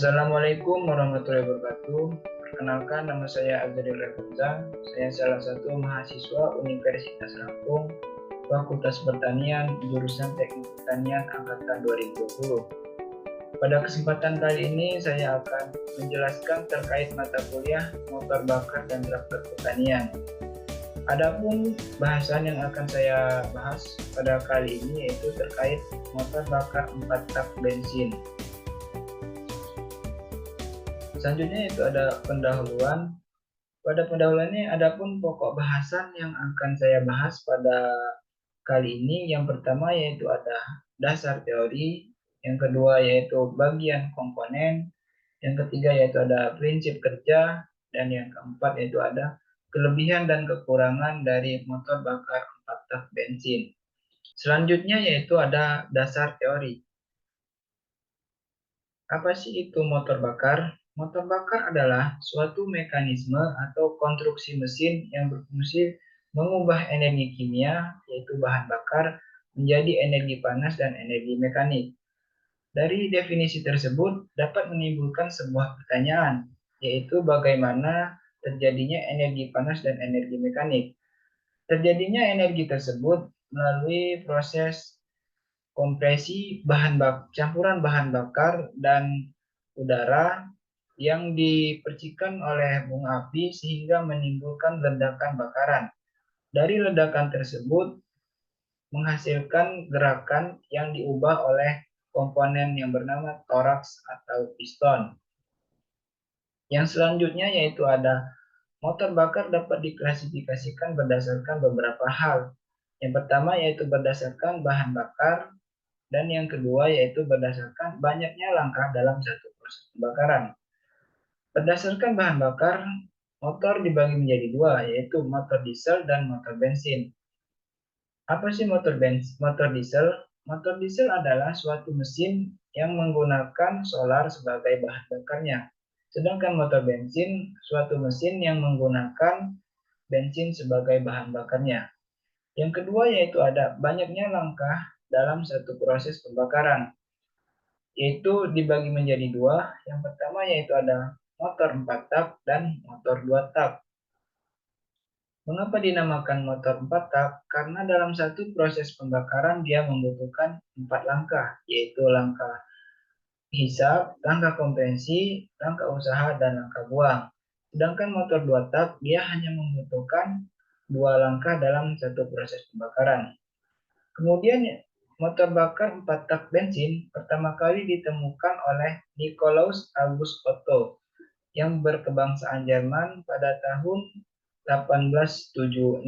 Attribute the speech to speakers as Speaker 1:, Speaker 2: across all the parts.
Speaker 1: Assalamualaikum warahmatullahi wabarakatuh. Perkenalkan, nama saya Azadil Refuza. Saya salah satu mahasiswa Universitas Lampung, Fakultas Pertanian, jurusan Teknik Pertanian angkatan 2020. Pada kesempatan kali ini saya akan menjelaskan terkait mata kuliah motor bakar dan traktor pertanian. Adapun bahasan yang akan saya bahas pada kali ini yaitu terkait motor bakar 4 tak bensin. Selanjutnya itu ada pendahuluan. Pada pendahuluan ini adapun pokok bahasan yang akan saya bahas pada kali ini. Yang pertama yaitu ada dasar teori, yang kedua yaitu bagian komponen, yang ketiga yaitu ada prinsip kerja, dan yang keempat yaitu ada kelebihan dan kekurangan dari motor bakar 4 tak bensin. Selanjutnya yaitu ada dasar teori. Apa sih itu motor bakar? Motor bakar adalah suatu mekanisme atau konstruksi mesin yang berfungsi mengubah energi kimia, yaitu bahan bakar, menjadi energi panas dan energi mekanik. Dari definisi tersebut dapat menimbulkan sebuah pertanyaan, yaitu bagaimana terjadinya energi panas dan energi mekanik. Terjadinya energi tersebut melalui proses kompresi campuran bahan bakar dan udara yang dipercikan oleh bunga api sehingga menimbulkan ledakan bakaran. Dari ledakan tersebut menghasilkan gerakan yang diubah oleh komponen yang bernama toraks atau piston. Yang selanjutnya yaitu ada motor bakar dapat diklasifikasikan berdasarkan beberapa hal. Yang pertama yaitu berdasarkan bahan bakar, dan yang kedua yaitu berdasarkan banyaknya langkah dalam satu proses pembakaran. Berdasarkan bahan bakar, motor dibagi menjadi dua, yaitu motor diesel dan motor bensin. Apa sih motor diesel? Motor diesel adalah suatu mesin yang menggunakan solar sebagai bahan bakarnya. Sedangkan motor bensin suatu mesin yang menggunakan bensin sebagai bahan bakarnya. Yang kedua yaitu ada banyaknya langkah dalam satu proses pembakaran, yaitu dibagi menjadi dua. Yang pertama yaitu ada motor 4 tak dan motor 2 tak. Mengapa dinamakan motor 4 tak? Karena dalam satu proses pembakaran dia membutuhkan 4 langkah, yaitu langkah hisap, langkah kompresi, langkah usaha, dan langkah buang. Sedangkan motor 2 tak dia hanya membutuhkan 2 langkah dalam satu proses pembakaran. Kemudian motor bakar 4 tak bensin pertama kali ditemukan oleh Nikolaus August Otto yang berkebangsaan Jerman pada tahun 1876.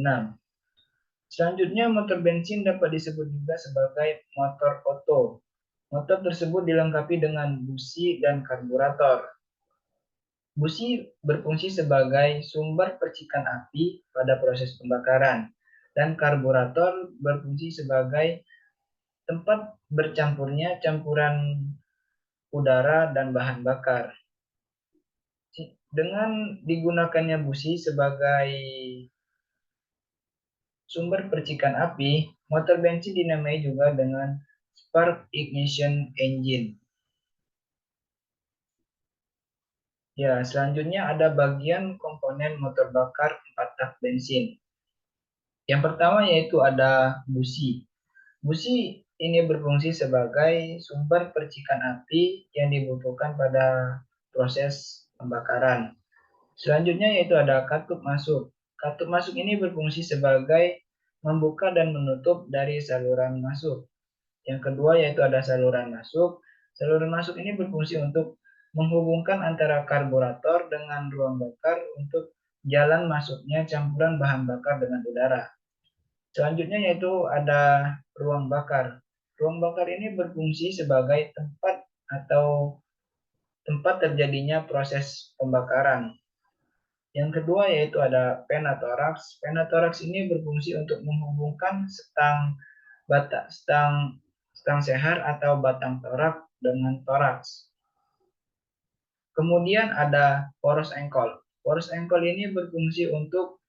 Speaker 1: Selanjutnya motor bensin dapat disebut juga sebagai motor Otto. Motor tersebut dilengkapi dengan busi dan karburator. Busi berfungsi sebagai sumber percikan api pada proses pembakaran, dan karburator berfungsi sebagai tempat bercampurnya campuran udara dan bahan bakar. Dengan digunakannya busi sebagai sumber percikan api, motor bensin dinamai juga dengan spark ignition engine. Ya, selanjutnya ada bagian komponen motor bakar 4 tak bensin. Yang pertama yaitu ada busi. Busi ini berfungsi sebagai sumber percikan api yang dibutuhkan pada proses pembakaran. Selanjutnya yaitu ada katup masuk. Katup masuk ini berfungsi sebagai membuka dan menutup dari saluran masuk. Yang kedua yaitu ada saluran masuk. Saluran masuk ini berfungsi untuk menghubungkan antara karburator dengan ruang bakar untuk jalan masuknya campuran bahan bakar dengan udara. Selanjutnya yaitu ada ruang bakar. Ruang bakar ini berfungsi sebagai tempat atau tempat terjadinya proses pembakaran. Yang kedua yaitu ada penatoraks. Penatoraks ini berfungsi untuk menghubungkan stang sehar atau batang torak dengan toraks. Kemudian ada poros engkol. Poros engkol ini berfungsi untuk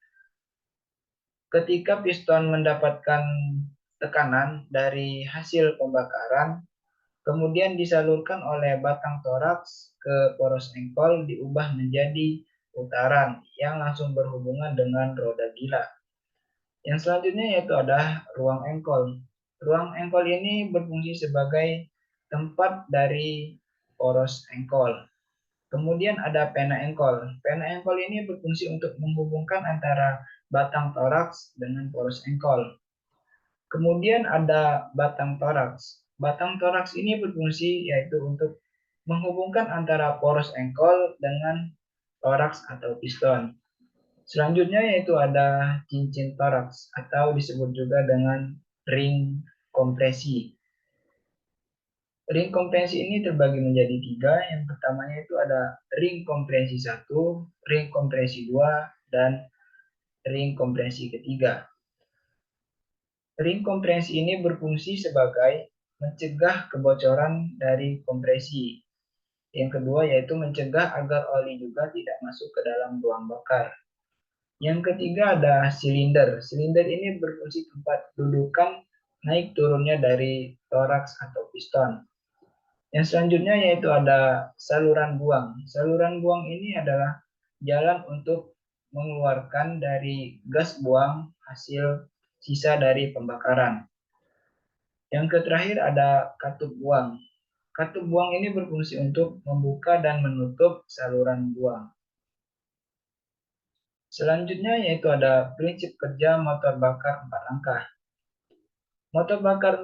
Speaker 1: ketika piston mendapatkan tekanan dari hasil pembakaran, kemudian disalurkan oleh batang toraks ke poros engkol diubah menjadi putaran yang langsung berhubungan dengan roda gila. Yang selanjutnya yaitu ada ruang engkol. Ruang engkol ini berfungsi sebagai tempat dari poros engkol. Kemudian ada pena engkol. Pena engkol ini berfungsi untuk menghubungkan antara batang toraks dengan poros engkol. Kemudian ada batang toraks. Batang toraks ini berfungsi yaitu untuk menghubungkan antara poros engkol dengan toraks atau piston. Selanjutnya yaitu ada cincin toraks atau disebut juga dengan ring kompresi. Ring kompresi ini terbagi menjadi tiga. Yang pertamanya itu ada ring kompresi 1, ring kompresi 2, dan ring kompresi ketiga. Ring kompresi ini berfungsi sebagai mencegah kebocoran dari kompresi. Yang kedua yaitu mencegah agar oli juga tidak masuk ke dalam ruang bakar. Yang ketiga ada silinder. Silinder ini berfungsi tempat dudukan naik turunnya dari toraks atau piston. Yang selanjutnya yaitu ada saluran buang. Saluran buang ini adalah jalan untuk mengeluarkan dari gas buang hasil sisa dari pembakaran. Yang terakhir ada katup buang. Katup buang ini berfungsi untuk membuka dan menutup saluran buang. Selanjutnya yaitu ada prinsip kerja motor bakar 4 langkah. Motor bakar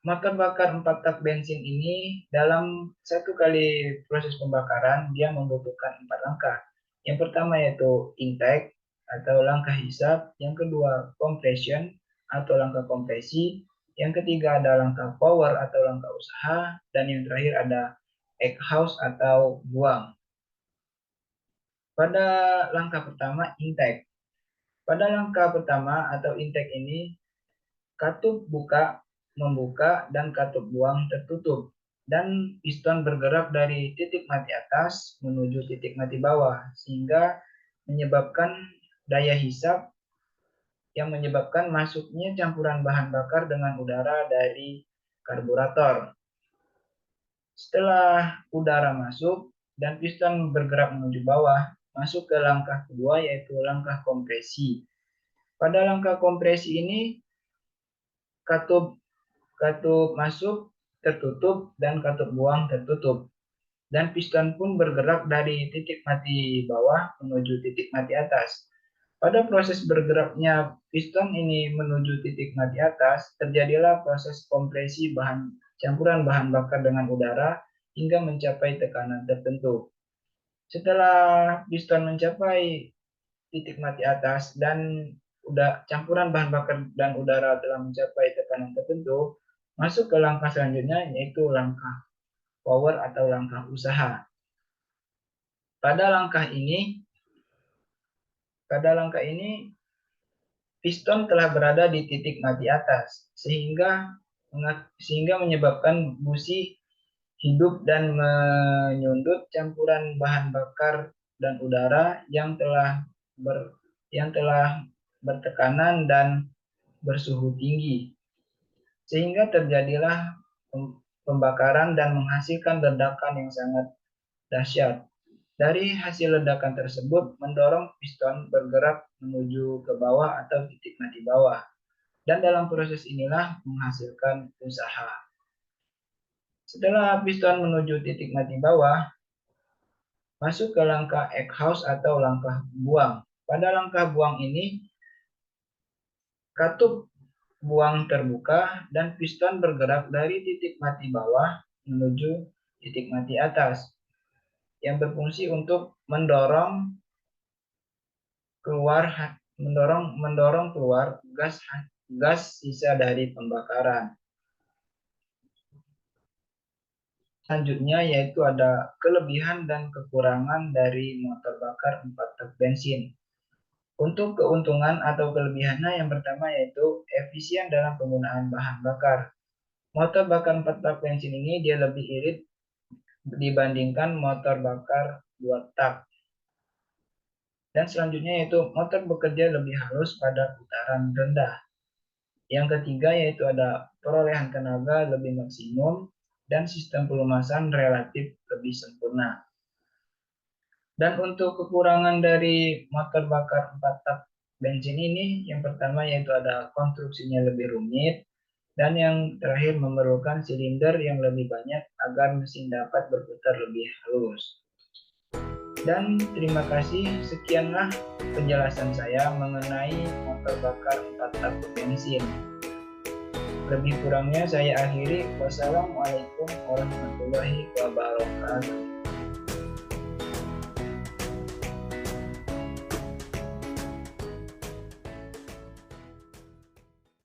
Speaker 1: motor bakar 4 tak bensin ini dalam satu kali proses pembakaran dia membutuhkan 4 langkah. Yang pertama yaitu intake atau langkah hisap, yang kedua compression atau langkah kompresi, yang ketiga ada langkah power atau langkah usaha, dan yang terakhir ada exhaust atau buang. Pada langkah pertama intake. Pada langkah pertama atau intake ini katup buka, membuka, dan katup buang tertutup, dan piston bergerak dari titik mati atas menuju titik mati bawah, sehingga menyebabkan daya hisap yang menyebabkan masuknya campuran bahan bakar dengan udara dari karburator. Setelah udara masuk dan piston bergerak menuju bawah, masuk ke langkah kedua yaitu langkah kompresi. Pada langkah kompresi ini katup katup masuk tertutup dan katup buang tertutup. Dan piston pun bergerak dari titik mati bawah menuju titik mati atas. Pada proses bergeraknya piston ini menuju titik mati atas, terjadilah proses kompresi campuran bahan bakar dengan udara hingga mencapai tekanan tertentu. Setelah piston mencapai titik mati atas dan campuran bahan bakar dan udara telah mencapai tekanan tertentu, masuk ke langkah selanjutnya yaitu langkah power atau langkah usaha. Pada langkah ini piston telah berada di titik mati atas sehingga menyebabkan busi hidup dan menyundut campuran bahan bakar dan udara yang telah bertekanan dan bersuhu tinggi, sehingga terjadilah pembakaran dan menghasilkan ledakan yang sangat dahsyat. Dari hasil ledakan tersebut mendorong piston bergerak menuju ke bawah atau titik mati bawah, dan dalam proses inilah menghasilkan usaha. Setelah piston menuju titik mati bawah, masuk ke langkah exhaust atau langkah buang. Pada langkah buang ini, katup buang terbuka dan piston bergerak dari titik mati bawah menuju titik mati atas, yang berfungsi untuk mendorong keluar gas sisa dari pembakaran. Selanjutnya yaitu ada kelebihan dan kekurangan dari motor bakar 4 tak bensin. Untuk keuntungan atau kelebihannya yang pertama yaitu efisien dalam penggunaan bahan bakar. Motor bakar 4 tak bensin ini dia lebih irit dibandingkan motor bakar 2 tak. Dan selanjutnya yaitu motor bekerja lebih halus pada putaran rendah. Yang ketiga yaitu ada perolehan tenaga lebih maksimum, dan sistem pelumasan relatif lebih sempurna. Dan untuk kekurangan dari motor bakar 4 tak bensin ini, yang pertama yaitu ada konstruksinya lebih rumit, dan yang terakhir memerlukan silinder yang lebih banyak agar mesin dapat berputar lebih halus. Dan terima kasih, sekianlah penjelasan saya mengenai motor bakar 4 tak bensin. Lebih kurangnya saya akhiri. Wassalamualaikum warahmatullahi wabarakatuh.